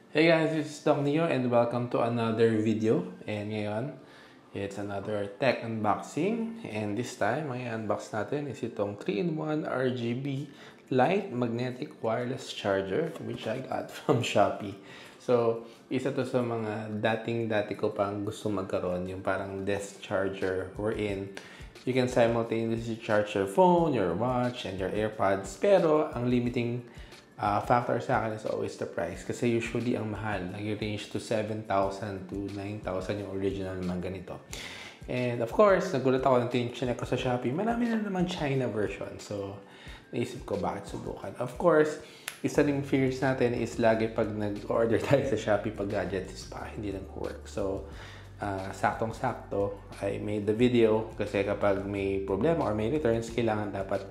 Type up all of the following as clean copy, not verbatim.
Hey guys, this is Doc Neo and welcome to another video. And ngayon, it's another tech unboxing. And this time, ang i-unbox natin is itong 3-in-1 RGB light magnetic wireless charger which I got from Shopee. So, isa to sa mga dating-dati ko pang gusto magkaroon, yung parang desk charger wherein you can simultaneously charge your phone, your watch, and your AirPods. Pero, ang limiting factor sa akin is always the price. Kasi usually, ang mahal, nag-range to 7,000 to 9,000 yung original naman ganito. And of course, nagulat ako ng chinek ko sa Shopee. Marami na naman China version. So, naisip ko bakit subukan. Of course, isa ring fears natin is lagi pag nag-order tayo sa Shopee pag gadgets pa, hindi nag-work. So, saktong-sakto, I made the video kasi kapag may problema or may returns, kailangan dapat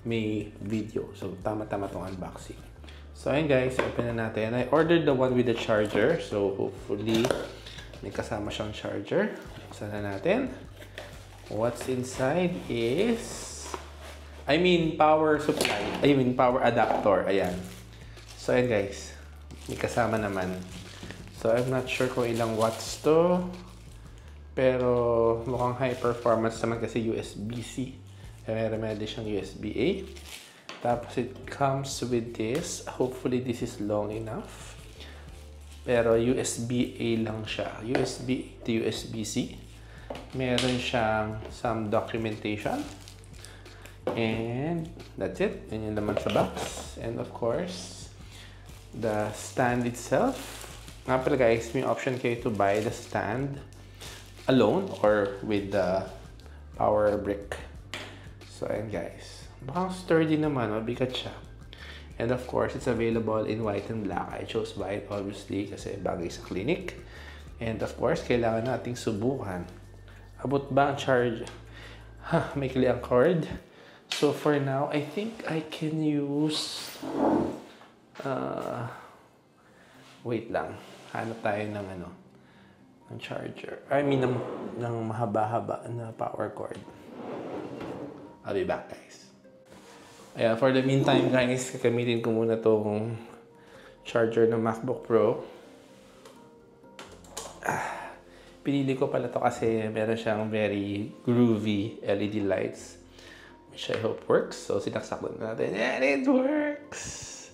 may video. So, tama-tama itong unboxing. So, ayun guys, open na natin. I ordered the one with the charger. So, hopefully, may kasama siyang charger. Buksan na natin. What's inside is... power supply. Power adapter. Ayan. So, ayun guys. May kasama naman. So, I'm not sure kung ilang watts to. Pero, mukhang high performance naman kasi USB-C. Meron din siyang USB-A. Tapos, it comes with this. Hopefully, this is long enough. Pero, USB-A lang siya. USB to USB-C. Meron siyang some documentation. And, that's it. Yun yung laman sa box. And, of course, the stand itself. Nga pala guys, may option kayo to buy the stand alone or with the power brick. So, ayan guys. Baka sturdy naman, mabigat siya. And of course, it's available in white and black. I chose white obviously kasi bagay sa clinic. And of course, kailangan nating subukan. Abot ba ang charge? May ang cord. So for now, I think I can use... wait lang. Hanap tayo ng ng charger. Ng mahaba-haba na power cord. I'll be back guys. Ayan, for the meantime guys, kakamitin ko muna tong charger ng MacBook Pro. Pinili ko pala to kasi meron siyang very groovy LED lights which I hope works. So sinaksak na natin and it works!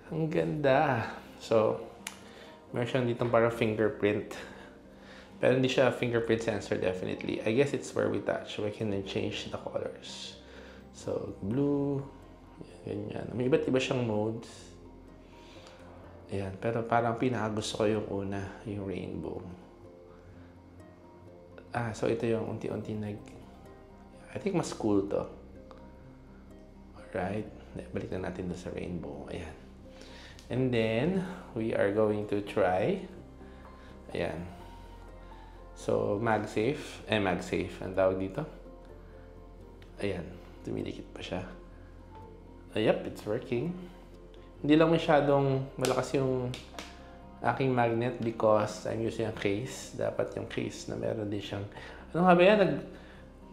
Ang ganda! So, meron siyang ditong parang fingerprint. Pero hindi siya fingerprint sensor definitely. I guess it's where we touch. We can then change the colors. So, blue, ganyan. May iba't iba siyang modes. Ayan, pero parang pinakagusto ko yung una, yung rainbow. So ito yung unti-unti I think mas cool to. Alright, balik na natin doon sa rainbow. Ayan. And then, we are going to try. Ayan. So, MagSafe. MagSafe. Ang tawag dito. Ayan. Tumidikit pa siya. Yep, it's working. Hindi lang masyadong malakas yung aking magnet because I'm using a case. Dapat yung case na meron din siyang... Ano nga ba yan?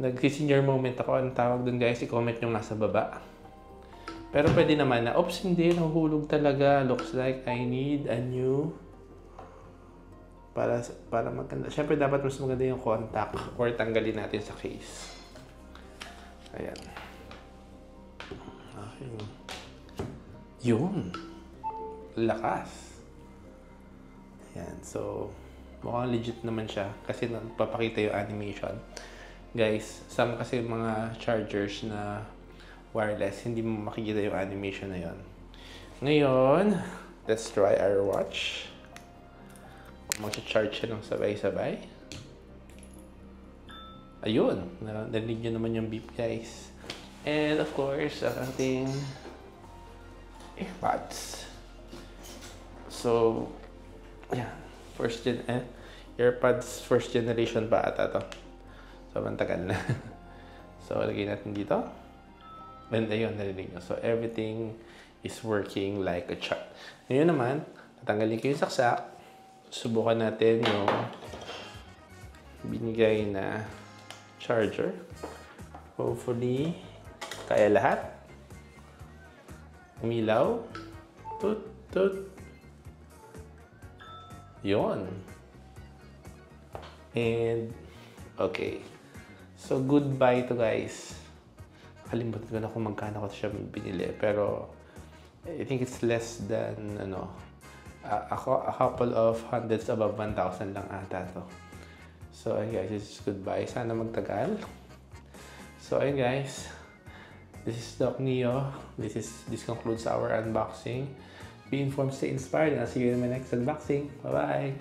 Nag-senior moment ako. Ang tawag dun guys, i-comment yung nasa baba. Pero pwede naman na, oops, hindi. Nahuhulog talaga. Looks like I need a new... Para maganda. Siyempre, dapat mas maganda yung contact or tanggalin natin sa case. Ayan. Okay. Yun. Lakas. Ayan. So, mukhang legit naman siya kasi nagpapakita yung animation. Guys, some kasi mga chargers na wireless, hindi mo makikita yung animation na yun. Ngayon, let's try our watch. Mag-charge siya ng sabay-sabay. Ayun. Narinig nyo naman yung beep, guys. And of course, ang ating AirPods. So, yeah. AirPods first generation pa ata to. So, mantagal na. So, lagay natin dito. And ayun, narinig nyo. So, everything is working like a charm. Ngayon naman, tatanggalin ko yung saksak. Subukan natin yung binigay na charger. Hopefully, kaya lahat. Umilaw. Tut, tut. Yon. And, okay. So, goodbye to guys. Kalimutan ko na kung magkano ko siya binili. Pero, I think it's less than, a couple of hundreds above 1,000 lang ata to. So, ayun guys, this is goodbye. Sana magtagal. So, ayun guys. This is Doc Neo. This concludes our unboxing. Be informed, stay inspired, and I'll see you in my next unboxing. Bye-bye!